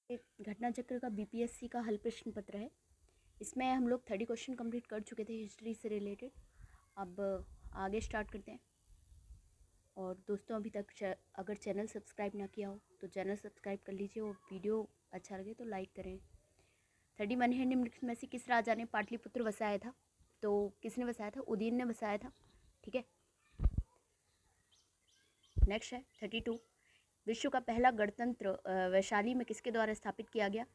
घटना चक्र का बीपीएससी का हल प्रश्न पत्र है। इसमें हम लोग 30 क्वेश्चन कंप्लीट कर चुके थे हिस्ट्री से रिलेटेड। अब आगे स्टार्ट करते हैं। और दोस्तों, अभी तक अगर चैनल सब्सक्राइब ना किया हो तो चैनल सब्सक्राइब कर लीजिए और वीडियो अच्छा लगे तो लाइक करें। 31 है निम्नलिखित में से किस राजा ने पाटलिपुत्र वसाया था? तो किसने वसाया था? उदयन ने वसाया था। ठीक है। नेक्स्ट है 32, विश्व का पहला गणतंत्र वैशाली में किसके द्वारा स्थापित किया गया?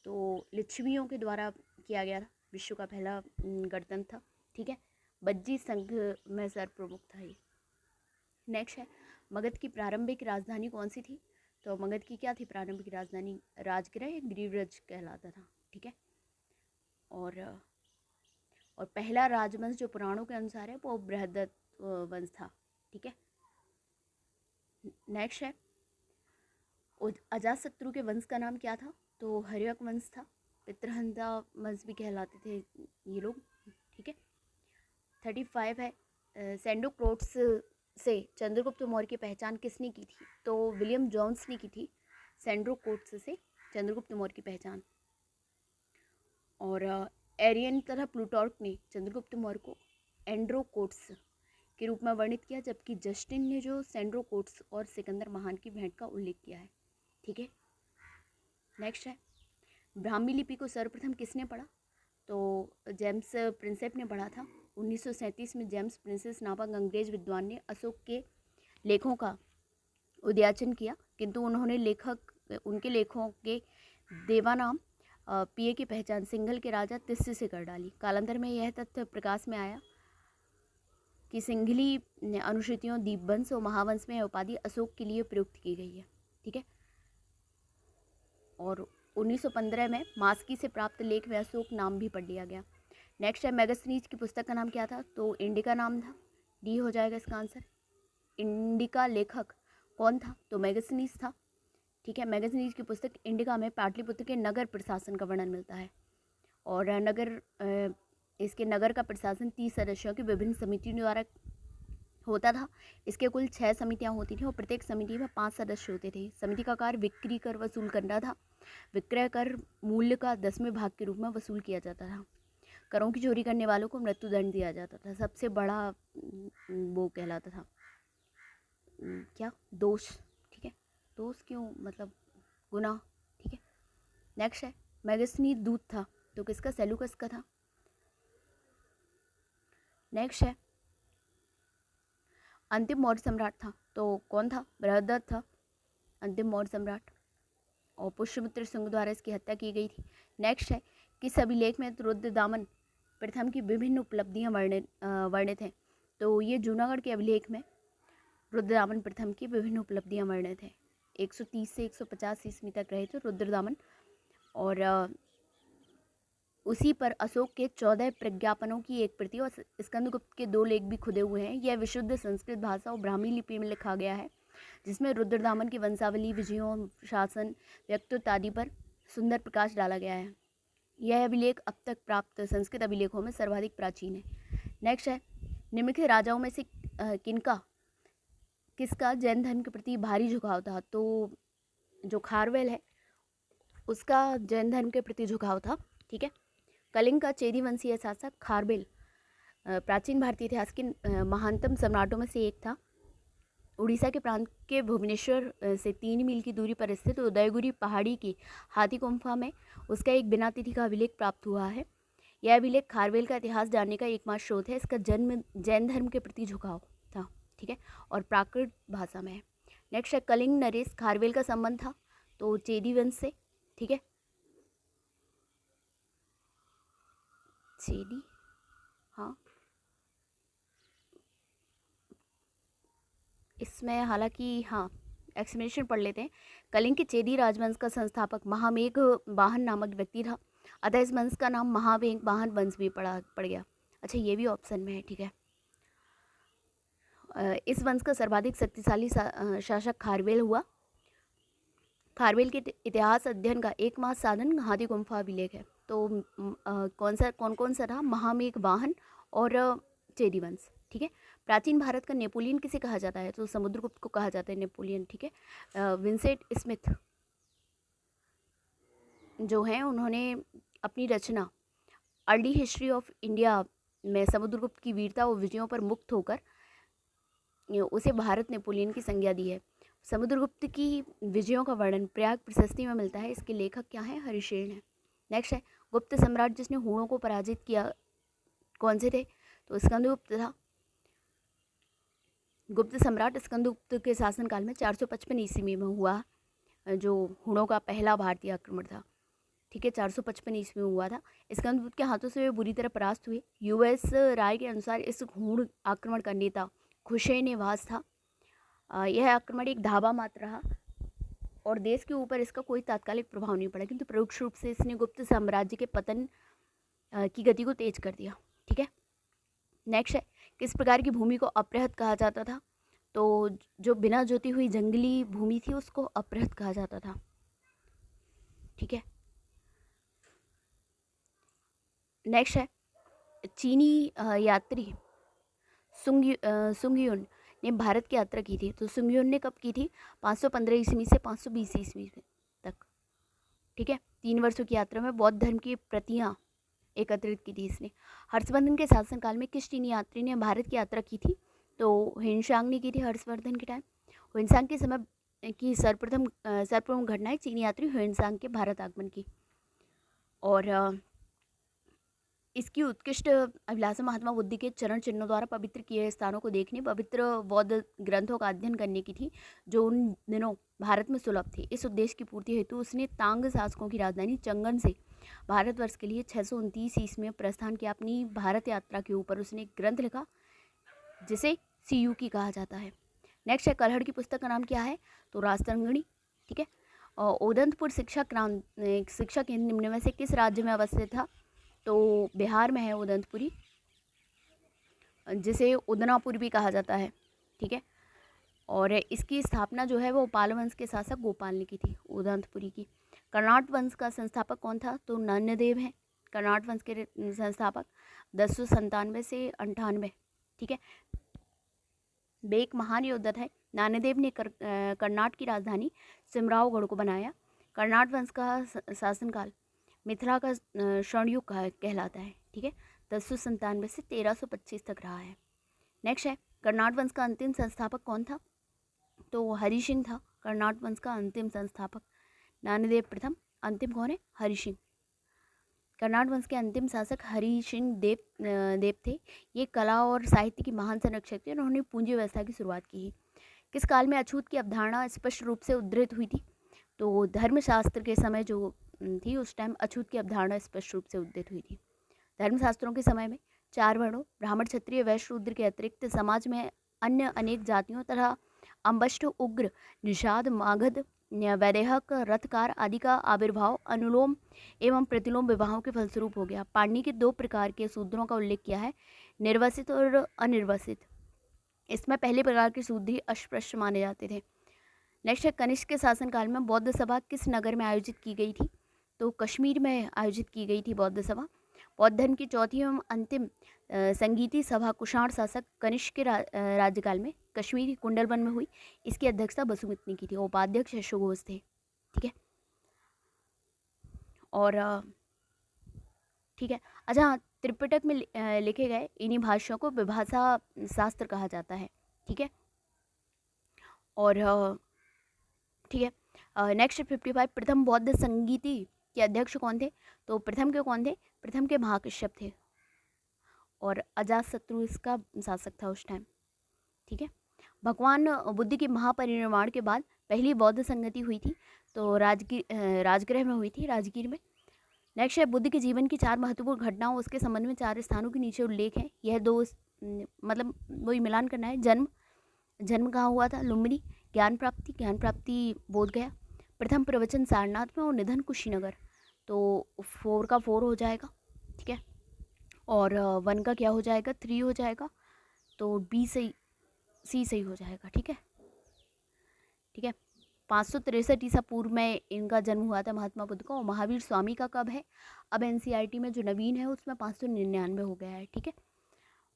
तो लिच्छवियों के द्वारा किया गया था। विश्व का पहला गणतंत्र था। ठीक है। बज्जी संघ में सर प्रमुख था ये। नेक्स्ट है, मगध की प्रारंभिक राजधानी कौन सी थी? तो मगध की क्या थी प्रारंभिक राजधानी? राजगृह या गिरिव्रज कहलाता था। ठीक है। और पहला राजवंश जो पुराणों के अनुसार है वो बृहदत्त वंश था। ठीक है। नेक्स्ट है, अजातशत्रु के वंश का नाम क्या था? तो हर्यक वंश था। पितृहंता वंश भी कहलाते थे ये लोग। ठीक है। 35 है, सैंडोक्रोट्स से चंद्रगुप्त मौर्य की पहचान किसने की थी? तो विलियम जोन्स ने की थी सैंडोक्रोट्स से चंद्रगुप्त मौर्य की पहचान। और एरियन तथा प्लूटार्क ने चंद्रगुप्त मौर्य को एंड्रोकोट्स के रूप में वर्णित किया, जबकि जस्टिन ने जो सैंड्रोकोट्स और सिकंदर महान की भेंट का उल्लेख किया है। ठीक है। नेक्स्ट है, ब्राह्मी लिपि को सर्वप्रथम किसने पढ़ा? तो जेम्स प्रिंसेप ने पढ़ा था। 1937 में जेम्स प्रिंसेस नामक अंग्रेज विद्वान ने अशोक के लेखों का उदयाचन किया, किंतु उन्होंने उनके लेखों के देवानाम पिए की पहचान सिंघल के राजा तिस्से से कर डाली। कालांतर में यह तथ्य प्रकाश में आया कि सिंघली अनुसूचियों दीपवंश और महावंश में उपाधि अशोक के लिए प्रयुक्त की गई है। ठीक है। और 1915 में मास्की से प्राप्त लेख में अशोक नाम भी पढ़ लिया गया। नेक्स्ट है, मैगस्थनीज की पुस्तक का नाम क्या था? तो इंडिका नाम था। डी हो जाएगा इसका आंसर। इंडिका लेखक कौन था? तो मैगस्थनीज था। ठीक है। मैगस्थनीज की पुस्तक इंडिका में पाटलिपुत्र के नगर प्रशासन का वर्णन मिलता है। और इसके नगर का प्रशासन 30 सदस्यों की विभिन्न समितियों द्वारा होता था। इसके कुल 6 समितियां होती थी और प्रत्येक समिति में 5 सदस्य होते थे। समिति का कार्य बिक्री कर वसूल करना था। विक्रय कर मूल्य का 10वें भाग के रूप में वसूल किया जाता था। करों की चोरी करने वालों को मृत्युदंड दिया जाता था। सबसे बड़ा वो कहलाता था क्या? दोष। ठीक है। दोष क्यों? मतलब गुनाह। ठीक है। नेक्स्ट है, मैगस्थनीज दूत था तो किसका? सेलूकस का था। नेक्स्ट है, अंतिम मौर्य सम्राट था तो कौन था? बृहदत्त था अंतिम मौर्य सम्राट। और पुष्यमित्र सिंह द्वारा इसकी हत्या की गई थी। नेक्स्ट है, किस अभिलेख में रुद्रदामन प्रथम की विभिन्न उपलब्धियां वर्णित हैं? तो ये जूनागढ़ के अभिलेख में रुद्रदामन प्रथम की विभिन्न उपलब्धियां वर्णित हैं। 130 से 150 ईस्वी तक रहे थे रुद्रदामन। और उसी पर अशोक के 14 प्रज्ञापनों की एक प्रति और स्कंदगुप्त के 2 लेख भी खुदे हुए हैं। यह विशुद्ध संस्कृत भाषा और ब्राह्मी लिपि में लिखा गया है, जिसमें रुद्रदामन की वंशावली, विजयों, शासन, व्यक्तित्व आदि पर सुंदर प्रकाश डाला गया है। यह अभिलेख अब तक प्राप्त संस्कृत अभिलेखों में सर्वाधिक प्राचीन है। नेक्स्ट है, निम्नलिखित राजाओं में से किसका जैन धर्म के प्रति भारी झुकाव था? तो जो खारवेल है उसका जैन धर्म के प्रति झुकाव था। ठीक है। कलिंग का चेदी वंशीय शासक खारवेल प्राचीन भारतीय इतिहास के महानतम सम्राटों में से एक था। उड़ीसा के प्रांत के भुवनेश्वर से 3 मील की दूरी पर स्थित उदयगिरी पहाड़ी की हाथी गुम्फा में उसका एक बिना तिथि का अभिलेख प्राप्त हुआ है। यह अभिलेख खारवेल का इतिहास जानने का एकमात्र स्रोत है। इसका जन्म जैन धर्म के प्रति झुकाव था। ठीक है। और प्राकृत भाषा में है। नेक्स्ट है, कलिंग नरेश खारवेल का संबंध था तो चेदी वंश से। ठीक है। चेदी, हाँ, इसमें हालांकि हाँ एक्सप्लेनेशन पढ़ लेते हैं। कलिंग के चेदी राजवंश का संस्थापक महामेघ वाहन नामक व्यक्ति था, अतः इस वंश का नाम महामेघ वाहन वंश भी पड़ गया। अच्छा, ये भी ऑप्शन में है। ठीक है। इस वंश का सर्वाधिक शक्तिशाली शासक खारवेल हुआ। खारवेल के इतिहास अध्ययन का एकमात्र साधन हाथी गुम्फा अभिलेख है। तो कौन कौन सा था? महामेघ वाहन और चेदी वंश। ठीक है। प्राचीन भारत का नेपोलियन किसे कहा जाता है? तो समुद्रगुप्त को कहा जाता है नेपोलियन। ठीक है। विंसेंट स्मिथ जो हैं उन्होंने अपनी रचना अर्ली हिस्ट्री ऑफ इंडिया में समुद्रगुप्त की वीरता और विजयों पर मुक्त होकर उसे भारत नेपोलियन की संज्ञा दी है। समुद्रगुप्त की विजयों का वर्णन प्रयाग प्रशस्ति में मिलता है। इसके लेखक क्या हैं? हरिशेन है। नेक्स्ट है गुप्त सम्राट जिसने हूणों को पराजित किया, कौन से थे? तो स्कंदगुप्त था। गुप्त सम्राट स्कंदगुप्त के शासनकाल में 455 ईस्वी में हुआ जो हूणों का पहला भारतीय आक्रमण था। ठीक है, 455 ईस्वी में हुआ था। स्कंदगुप्त के हाथों से वे बुरी तरह परास्त हुए। यूएस राय के अनुसार इस हूण आक्रमण का नेता खुशेनवाज था। यह आक्रमण एक धावा मात्र रहा और देश के ऊपर इसका कोई तात्कालिक प्रभाव नहीं पड़ा, किंतु परोक्ष रूप से इसने गुप्त साम्राज्य के पतन की गति को तेज कर दिया। ठीक है, नेक्स्ट है किस प्रकार की भूमि को अपृहत कहा जाता था? तो जो बिना जोती हुई जंगली भूमि थी उसको अपृहत कहा जाता था। ठीक है, नेक्स्ट है चीनी यात्री सुंगयुन ने भारत की यात्रा की थी। तो सुंगयुन ने कब की थी? 515 ईस्वी से 520 ईस्वी तक। ठीक है, 3 वर्षों की यात्रा में बौद्ध धर्म की प्रतियां एकत्रित की थी इसने। हर्षवर्धन के शासनकाल में किस चीनी यात्री ने भारत की यात्रा की थी? तो ह्वेनसांग ने की थी हर्षवर्धन के टाइम। ह्वेनसांग के समय की सर्वप्रथम घटना है चीनी यात्री ह्वेनसांग के भारत आगमन की। और इसकी उत्कृष्ट अभिलाषा महात्मा बुद्ध के चरण चिन्हों द्वारा पवित्र किए स्थानों को देखने, पवित्र बौद्ध ग्रंथों का अध्ययन करने की थी, जो उन दिनों भारत में सुलभ थे। इस उद्देश्य की पूर्ति हेतु उसने तांग शासकों की राजधानी चंगन से भारतवर्ष के लिए 629 ईस्वी में प्रस्थान किया। अपनी भारत यात्रा के ऊपर उसने एक ग्रंथ लिखा जिसे सीयूकी कहा जाता है। नेक्स्ट है कलहड़ की पुस्तक का नाम क्या है? तो राजतरंगिणी। ठीक है, और उदंतपुर शिक्षा केंद्र निम्न में से किस राज्य में अवस्थित था? तो बिहार में है उदंतपुरी, जिसे उदनापुर भी कहा जाता है। ठीक है, और इसकी स्थापना जो है वो पाल वंश के शासक गोपाल ने की थी उदंतपुरी की। कर्नाट वंश का संस्थापक कौन था? तो नन्नदेव हैं कर्नाट वंश के संस्थापक, 1097 से 98। ठीक है, वे एक महान योद्धा थे। नान्नदेव ने कर्नाट की राजधानी सिमरावगढ़ को बनाया। कर्नाट वंश का शासनकाल मिथिला का स्वर्णयुग कहलाता है। ठीक है, 1097 से 1325 तक रहा है। नेक्स्ट है कर्नाट वंश का अंतिम संस्थापक कौन था? तो हरि सिंह था कर्नाट वंश का अंतिम संस्थापक। नान्नदेव प्रथम, अंतिम कौन है? हरि सिंह। कर्नाट वंश के अंतिम शासक हरि सिंह देव थे। ये कला और साहित्य की महान संरक्षक थे। उन्होंने पूंजी व्यवस्था की शुरुआत की। किस काल में अछूत की अवधारणा स्पष्ट रूप से उद्धृत हुई थी? तो धर्मशास्त्र के समय जो थी उस टाइम अछूत की अवधारणा स्पष्ट रूप से उद्धृत हुई थी। धर्मशास्त्रों के समय में 4 वर्णों ब्राह्मण क्षत्रिय वैश्य शूद्र के अतिरिक्त समाज में अन्य अनेक जातियों तथा अम्बष्ट उग्र निषाद मागध वैदेहक रथकार आदि का आविर्भाव अनुलोम एवं प्रतिलोम विवाहों के फलस्वरूप हो गया। पाणिनि के 2 प्रकार के शूद्रों का उल्लेख किया है, निर्वसित और अनिर्वसित। इसमें पहले प्रकार के शूद्र ही अस्पृश्य माने जाते थे। नेक्स्ट है कनिष्क के शासनकाल में बौद्ध सभा किस नगर में आयोजित की गई थी? तो कश्मीर में आयोजित की गई थी बौद्ध सभा। बौद्ध धर्म की चौथी एवं अंतिम संगीति सभा कुषाण शासक कनिष्क के राज्यकाल में कश्मीर की कुंडलवन में हुई। इसकी अध्यक्षता बसुमित ने की थी। उपाध्यक्ष अश्वघोष थे। ठीक है, और ठीक है, अच्छा, त्रिपिटक में लिखे गए इन्हीं भाष्यों को विभाषा शास्त्र कहा जाता है। ठीक है, और ठीक है, नेक्स्ट 55 प्रथम बौद्ध संगीति के अध्यक्ष कौन थे? तो प्रथम के कौन थे? प्रथम के महाकश्यप थे और अजातशत्रु इसका शासक था उस टाइम। ठीक है, भगवान बुद्ध के महापरिनिर्वाण के बाद पहली बौद्ध संगति हुई थी, तो राजगृह में हुई थी, राजगीर में। नेक्स्ट है बुद्ध के जीवन की 4 महत्वपूर्ण घटनाओं उसके संबंध में 4 स्थानों के नीचे उल्लेख है। यह 2 मतलब वही मिलान करना है। जन्म कहाँ हुआ था? लुम्बिनी। ज्ञान प्राप्ति बोध गया। प्रथम प्रवचन सारनाथ में और निधन कुशीनगर। तो 4 का 4 हो जाएगा। ठीक है, और 1 का क्या हो जाएगा? 3 हो जाएगा। तो B सही, C सही हो जाएगा। ठीक है, ठीक है, 563 ईसा पूर्व में इनका जन्म हुआ था महात्मा बुद्ध का। और महावीर स्वामी का कब है? अब NCERT में जो नवीन है उसमें 599 हो गया है। ठीक है,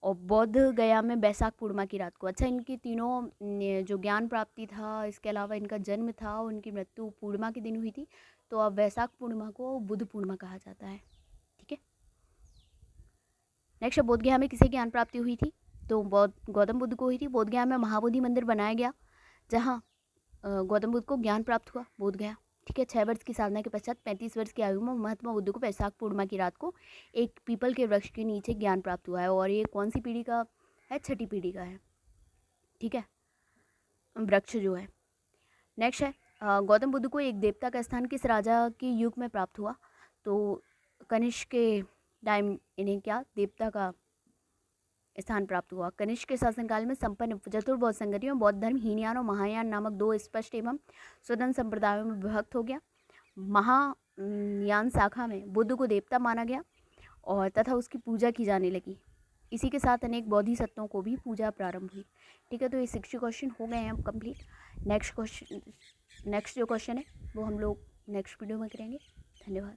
और बौद्ध गया में बैसाख पूर्णिमा की रात को। अच्छा, इनकी तीनों जो ज्ञान प्राप्ति था, इसके अलावा इनका जन्म था, उनकी मृत्यु पूर्णिमा के दिन हुई थी। तो अब वैशाख पूर्णिमा को बुद्ध पूर्णिमा कहा जाता है। ठीक है। नेक्स्ट, बोधगया में किसे ज्ञान प्राप्ति हुई थी? तो गौतम बुद्ध को हुई थी। बोधगया में महाबोधि मंदिर बनाया गया जहाँ गौतम बुद्ध को ज्ञान प्राप्त हुआ, बोधगया। ठीक है। 6 वर्ष की साधना के पश्चात 35 वर्ष की आयु में महात्मा बुद्ध को वैशाख पूर्णिमा की रात को एक पीपल के वृक्ष के नीचे ज्ञान प्राप्त हुआ है। और ये कौन सी पीढ़ी का है? 6ठी पीढ़ी का है। ठीक है, वृक्ष जो है। नेक्स्ट है, गौतम बुद्ध को एक देवता का स्थान किस राजा के युग में प्राप्त हुआ? तो कनिष्क के टाइम इन्हें क्या देवता का स्थान प्राप्त हुआ। कनिष्क के शासनकाल में संपन्न चतुर्बौद्ध संगति में बौद्ध धर्म हीनयान और महायान नामक 2 स्पष्ट एवं स्वतंत्र संप्रदायों में विभक्त हो गया। महायान शाखा में बुद्ध को देवता माना गया और तथा उसकी पूजा की जाने लगी। इसी के साथ अनेक बोधिसत्वों को भी पूजा प्रारंभ हुई। ठीक है, तो ये 60 क्वेश्चन हो गए हैं अब कंप्लीट। नेक्स्ट जो क्वेश्चन है वो हम लोग नेक्स्ट वीडियो में करेंगे। धन्यवाद।